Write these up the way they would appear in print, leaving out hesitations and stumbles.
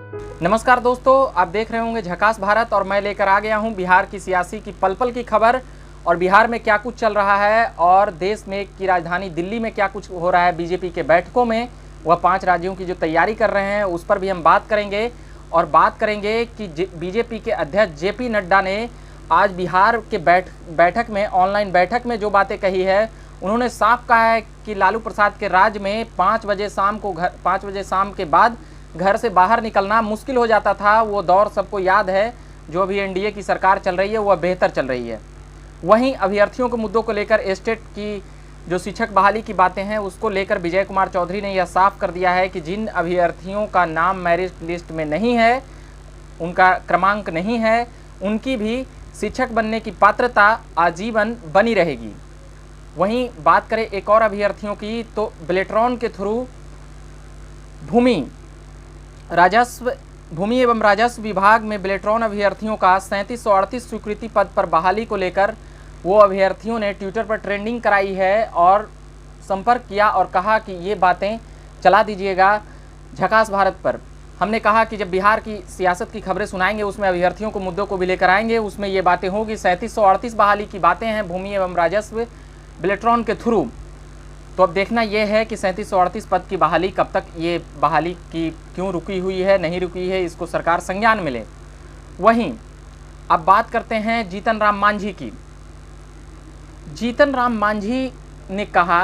नमस्कार दोस्तों, आप देख रहे होंगे झकास भारत और मैं लेकर आ गया हूं बिहार की सियासी की पल पल की खबर और बिहार में क्या कुछ चल रहा है और देश में की राजधानी दिल्ली में क्या कुछ हो रहा है। बीजेपी के बैठकों में वह 5 राज्यों की जो तैयारी कर रहे हैं उस पर भी हम बात करेंगे और बात करेंगे कि बीजेपी के अध्यक्ष जेपी नड्डा ने आज बिहार के बैठक में ऑनलाइन बैठक में जो बातें कही है। उन्होंने साफ कहा है कि लालू प्रसाद के राज्य में 5 बजे शाम के बाद घर से बाहर निकलना मुश्किल हो जाता था। वो दौर सबको याद है। जो अभी एनडीए की सरकार चल रही है वह बेहतर चल रही है। वहीं अभ्यर्थियों के मुद्दों को लेकर एस्टेट की जो शिक्षक बहाली की बातें हैं उसको लेकर विजय कुमार चौधरी ने यह साफ कर दिया है कि जिन अभ्यर्थियों का नाम मेरिट लिस्ट में नहीं है, उनका क्रमांक नहीं है, उनकी भी शिक्षक बनने की पात्रता आजीवन बनी रहेगी। वहीं बात करें एक और अभ्यर्थियों की तो बेलेट्रॉन के थ्रू भूमि एवं राजस्व विभाग में बेलेट्रॉन अभ्यर्थियों का 3738 स्वीकृति पद पर बहाली को लेकर वो अभ्यर्थियों ने ट्विटर पर ट्रेंडिंग कराई है और संपर्क किया और कहा कि ये बातें चला दीजिएगा झकास भारत पर। हमने कहा कि जब बिहार की सियासत की खबरें सुनाएंगे उसमें अभ्यर्थियों को मुद्दों को भी लेकर आएंगे, उसमें ये बातें होगी। 3738 बहाली की बातें हैं भूमि एवं राजस्व बेलेट्रॉन के थ्रू। तो अब देखना यह है कि 3738 पद की बहाली कब तक, ये बहाली की क्यों रुकी हुई है, नहीं रुकी है, इसको सरकार संज्ञान में ले। वहीं अब बात करते हैं जीतन राम मांझी की। जीतन राम मांझी ने कहा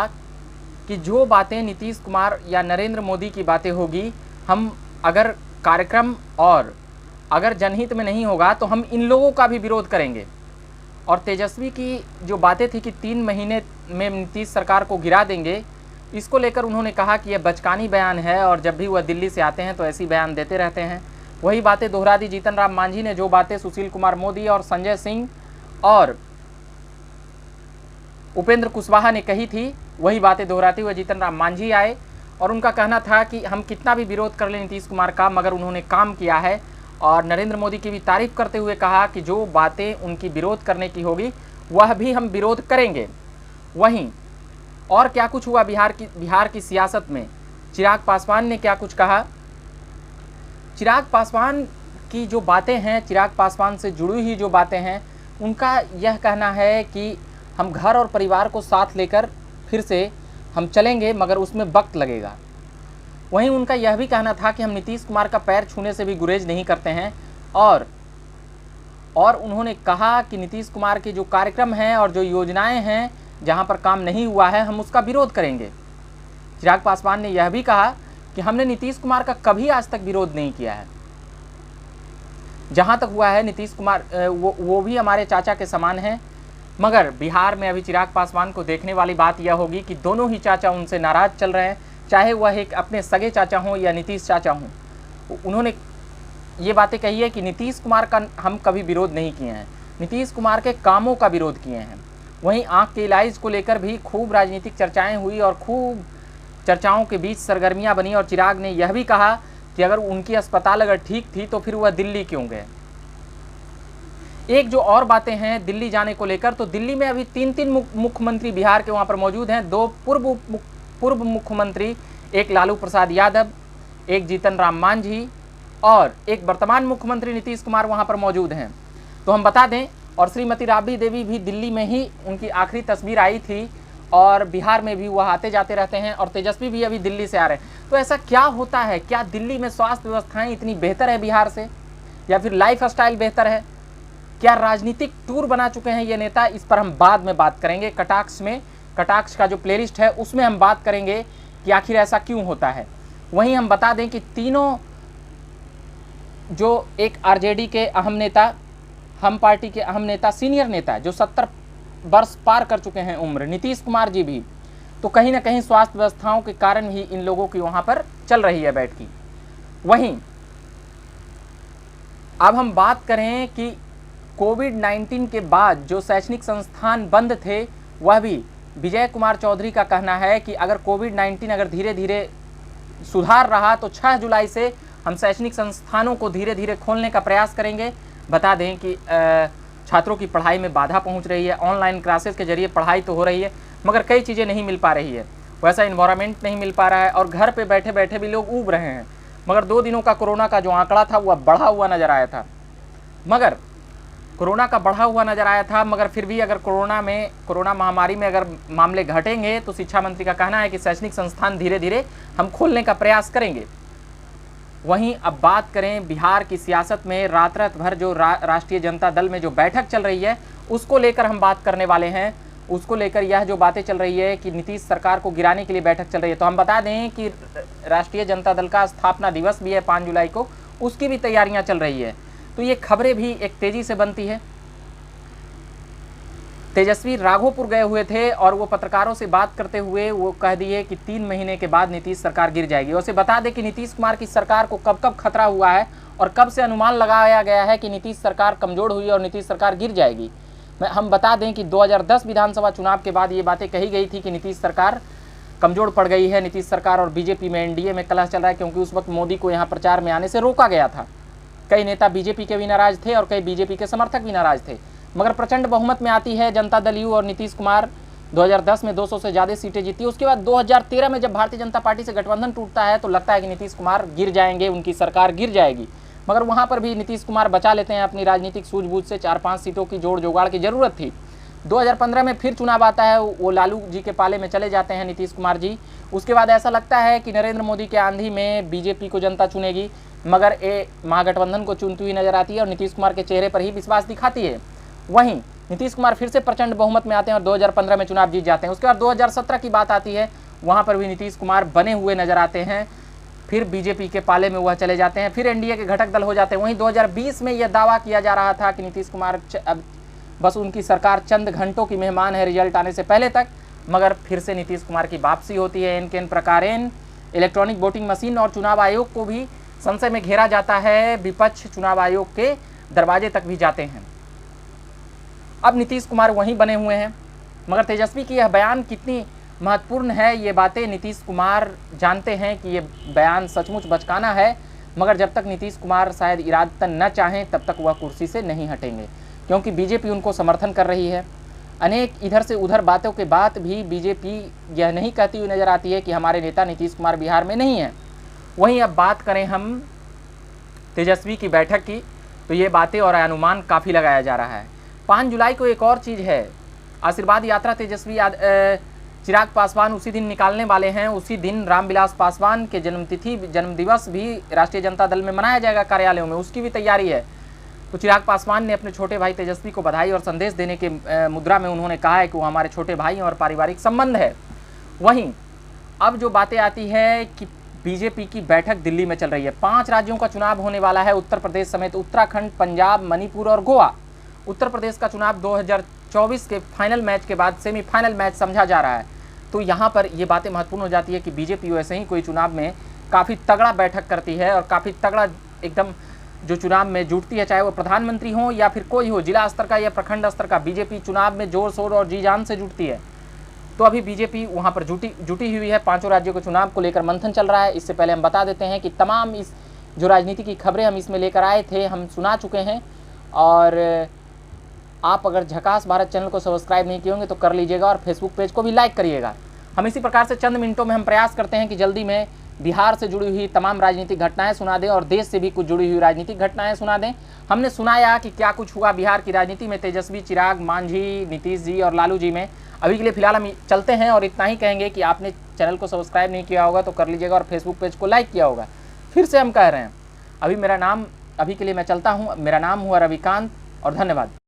कि जो बातें नीतीश कुमार या नरेंद्र मोदी की बातें होगी, हम अगर कार्यक्रम और अगर जनहित में नहीं होगा तो हम इन लोगों का भी विरोध करेंगे। और तेजस्वी की जो बातें थी कि 3 महीने में नीतीश सरकार को गिरा देंगे, इसको लेकर उन्होंने कहा कि यह बचकानी बयान है और जब भी वह दिल्ली से आते हैं तो ऐसी बयान देते रहते हैं। वही बातें दोहरा दी जीतन राम मांझी ने। जो बातें सुशील कुमार मोदी और संजय सिंह और उपेंद्र कुशवाहा ने कही थी, वही बातें दोहराते हुए जीतन राम मांझी आए और उनका कहना था कि हम कितना भी विरोध कर लें नीतीश कुमार का, मगर उन्होंने काम किया है। और नरेंद्र मोदी की भी तारीफ करते हुए कहा कि जो बातें उनकी विरोध करने की होगी वह भी हम विरोध करेंगे। वहीं और क्या कुछ हुआ बिहार की सियासत में, चिराग पासवान ने क्या कुछ कहा। चिराग पासवान की जो बातें हैं, चिराग पासवान से जुड़ी हुई जो बातें हैं, उनका यह कहना है कि हम घर और परिवार को साथ लेकर फिर से हम चलेंगे, मगर उसमें वक्त लगेगा। वहीं उनका यह भी कहना था कि हम नीतीश कुमार का पैर छूने से भी गुरेज नहीं करते हैं और उन्होंने कहा कि नीतीश कुमार के जो कार्यक्रम हैं और जो योजनाएं हैं जहां पर काम नहीं हुआ है हम उसका विरोध करेंगे। चिराग पासवान ने यह भी कहा कि हमने नीतीश कुमार का कभी आज तक विरोध नहीं किया है। जहां तक हुआ है नीतीश कुमार वो भी हमारे चाचा के समान हैं। मगर बिहार में अभी चिराग पासवान को देखने वाली बात यह होगी कि दोनों ही चाचा उनसे नाराज चल रहे हैं, चाहे वह एक अपने सगे चाचा हों या नीतीश चाचा हों। उन्होंने ये बातें कही है कि नीतीश कुमार का हम कभी विरोध नहीं किए हैं, नीतीश कुमार के कामों का विरोध किए हैं। वहीं आँख के इलाज को लेकर भी खूब राजनीतिक चर्चाएं हुई और खूब चर्चाओं के बीच सरगर्मियां बनी और चिराग ने यह भी कहा कि अगर उनकी अस्पताल अगर ठीक थी तो फिर वह दिल्ली क्यों गए। एक जो और बातें हैं दिल्ली जाने को लेकर, तो दिल्ली में अभी 3 मुख्यमंत्री बिहार के वहाँ पर मौजूद हैं। 2 पूर्व मुख्यमंत्री, एक लालू प्रसाद यादव, एक जीतन राम मांझी और एक वर्तमान मुख्यमंत्री नीतीश कुमार वहां पर मौजूद हैं। तो हम बता दें, और श्रीमती राबड़ी देवी भी दिल्ली में ही उनकी आखिरी तस्वीर आई थी और बिहार में भी वह आते जाते रहते हैं और तेजस्वी भी अभी दिल्ली से आ रहे हैं। तो ऐसा क्या होता है, क्या दिल्ली में स्वास्थ्य व्यवस्थाएं इतनी बेहतर है बिहार से, या फिर लाइफ स्टाइल बेहतर है, क्या राजनीतिक टूर बना चुके हैं ये नेता? इस पर हम बाद में बात करेंगे। कटाक्ष का जो प्लेलिस्ट है उसमें हम बात करेंगे कि आखिर ऐसा क्यों होता है। वहीं हम बता दें कि तीनों, जो एक आरजेडी के अहम नेता, हम पार्टी के अहम नेता, सीनियर नेता जो 70 वर्ष पार कर चुके हैं उम्र, नीतीश कुमार जी भी, तो कहीं ना कहीं स्वास्थ्य व्यवस्थाओं के कारण ही इन लोगों की वहां पर चल रही है बैठकी। वहीं अब हम बात करें कि कोविड-19 के बाद जो शैक्षणिक संस्थान बंद थे, वह भी विजय कुमार चौधरी का कहना है कि अगर कोविड-19 अगर धीरे धीरे सुधार रहा तो 6 जुलाई से हम शैक्षणिक संस्थानों को धीरे धीरे खोलने का प्रयास करेंगे। बता दें कि छात्रों की पढ़ाई में बाधा पहुंच रही है। ऑनलाइन क्लासेस के जरिए पढ़ाई तो हो रही है मगर कई चीज़ें नहीं मिल पा रही है, वैसा इन्वायरमेंट नहीं मिल पा रहा है और घर पे बैठे बैठे भी लोग ऊब रहे हैं। मगर 2 दिनों का कोरोना का जो आंकड़ा था वह बढ़ा हुआ नजर आया था। मगर कोरोना का बढ़ा हुआ नजर आया था, मगर फिर भी अगर कोरोना महामारी में अगर मामले घटेंगे तो शिक्षा मंत्री का कहना है कि शैक्षणिक संस्थान धीरे धीरे हम खोलने का प्रयास करेंगे। वहीं अब बात करें बिहार की सियासत में रात भर जो राष्ट्रीय जनता दल में जो बैठक चल रही है उसको लेकर हम बात करने वाले हैं। उसको लेकर यह जो बातें चल रही है कि नीतीश सरकार को गिराने के लिए बैठक चल रही है, तो हम बता दें कि राष्ट्रीय जनता दल का स्थापना दिवस भी है 5 जुलाई को, उसकी भी तैयारियां चल रही है। तो ये खबरें भी एक तेजी से बनती है। तेजस्वी राघोपुर गए हुए थे और वो पत्रकारों से बात करते हुए वो कह दिए कि 3 महीने के बाद नीतीश सरकार गिर जाएगी। वैसे बता दें कि नीतीश कुमार की सरकार को कब कब खतरा हुआ है और कब से अनुमान लगाया गया है कि नीतीश सरकार कमजोर हुई और नीतीश सरकार गिर जाएगी। हम बता दें कि 2010 विधानसभा चुनाव के बाद ये बातें कही गई थी कि नीतीश सरकार कमजोर पड़ गई है, नीतीश सरकार और बीजेपी में एनडीए में कलह चल रहा है, क्योंकि उस वक्त मोदी को यहाँ प्रचार में आने से रोका गया था। कई नेता बीजेपी के भी नाराज थे और कई बीजेपी के समर्थक भी नाराज थे। मगर प्रचंड बहुमत में आती है जनता दल यू और नीतीश कुमार 2010 में 200 से ज़्यादा सीटें जीती। उसके बाद 2013 में जब भारतीय जनता पार्टी से गठबंधन टूटता है तो लगता है कि नीतीश कुमार गिर जाएंगे, उनकी सरकार गिर जाएगी। मगर वहाँ पर भी नीतीश कुमार बचा लेते हैं अपनी राजनीतिक सूझबूझ से। 4-5 सीटों की जोड़ जोगाड़ की जरूरत थी। 2015 में फिर चुनाव आता है, वो लालू जी के पाले में चले जाते हैं नीतीश कुमार जी। उसके बाद ऐसा लगता है कि नरेंद्र मोदी के आंधी में बीजेपी को जनता चुनेगी, मगर ये महागठबंधन को चुनती हुई नजर आती है और नीतीश कुमार के चेहरे पर ही विश्वास दिखाती है। वहीं नीतीश कुमार फिर से प्रचंड बहुमत में आते हैं और 2015 में चुनाव जीत जाते हैं। उसके बाद 2017 की बात आती है, वहाँ पर भी नीतीश कुमार बने हुए नजर आते हैं, फिर बीजेपी के पाले में वह चले जाते हैं, फिर एनडीए के घटक दल हो जाते हैं। वहीं 2020 में यह दावा किया जा रहा था कि नीतीश कुमार अब बस उनकी सरकार चंद घंटों की मेहमान है रिजल्ट आने से पहले तक। मगर फिर से नीतीश कुमार की वापसी होती है। इन प्रकारेण इलेक्ट्रॉनिक वोटिंग मशीन और चुनाव आयोग को भी संशय में घेरा जाता है। विपक्ष चुनाव आयोग के दरवाजे तक भी जाते हैं। अब नीतीश कुमार वहीं बने हुए हैं। मगर तेजस्वी की यह बयान कितनी महत्वपूर्ण है, ये बातें नीतीश कुमार जानते हैं कि ये बयान सचमुच बचकाना है। मगर जब तक नीतीश कुमार शायद इरादतन न चाहें तब तक वह कुर्सी से नहीं हटेंगे, क्योंकि बीजेपी उनको समर्थन कर रही है। अनेक इधर से उधर बातों के बाद भी बीजेपी यह नहीं कहती हुई नजर आती है कि हमारे नेता नीतीश कुमार बिहार में नहीं है। वहीं अब बात करें हम तेजस्वी की बैठक की, तो ये बातें और अनुमान काफ़ी लगाया जा रहा है। 5 जुलाई को एक और चीज़ है, आशीर्वाद यात्रा तेजस्वी चिराग पासवान उसी दिन निकालने वाले हैं। उसी दिन रामविलास पासवान के जन्मदिवस भी राष्ट्रीय जनता दल में मनाया जाएगा कार्यालयों में, उसकी भी तैयारी है। तो चिराग पासवान ने अपने छोटे भाई तेजस्वी को बधाई और संदेश देने के मुद्रा में उन्होंने कहा है कि वो हमारे छोटे भाई और पारिवारिक संबंध है। वहीं अब जो बातें आती है कि बीजेपी की बैठक दिल्ली में चल रही है। 5 राज्यों का चुनाव होने वाला है, उत्तर प्रदेश समेत उत्तराखंड, पंजाब, मणिपुर और गोवा। उत्तर प्रदेश का चुनाव 2024 के फाइनल मैच के बाद सेमीफाइनल मैच समझा जा रहा है। तो यहाँ पर ये बातें महत्वपूर्ण हो जाती है कि बीजेपी वैसे ही कोई चुनाव में काफ़ी तगड़ा बैठक करती है और काफ़ी तगड़ा एकदम जो चुनाव में जुटती है, चाहे वो प्रधानमंत्री हो या फिर कोई हो, जिला स्तर का या प्रखंड स्तर का, बीजेपी चुनाव में जोर शोर और जी जान से जुटती है। तो अभी बीजेपी वहाँ पर जुटी हुई है। 5 राज्यों के चुनाव को लेकर मंथन चल रहा है। इससे पहले हम बता देते हैं कि तमाम इस जो राजनीति की खबरें हम इसमें लेकर आए थे, हम सुना चुके हैं। और आप अगर झकास भारत चैनल को सब्सक्राइब नहीं किए होंगे तो कर लीजिएगा और फेसबुक पेज को भी लाइक करिएगा। हम इसी प्रकार से चंद मिनटों में हम प्रयास करते हैं कि जल्दी में बिहार से जुड़ी हुई तमाम राजनीतिक घटनाएं सुना दें और देश से भी कुछ जुड़ी हुई राजनीतिक घटनाएं सुना दें। हमने सुनाया कि क्या कुछ हुआ बिहार की राजनीति में तेजस्वी, चिराग, मांझी, नीतीश जी और लालू जी में। अभी के लिए फिलहाल हम चलते हैं और इतना ही कहेंगे कि आपने चैनल को सब्सक्राइब नहीं किया होगा तो कर लीजिएगा और फेसबुक पेज को लाइक किया होगा। फिर से हम कह रहे हैं, अभी के लिए मैं चलता हूँ। मेरा नाम हुआ रविकांत और धन्यवाद।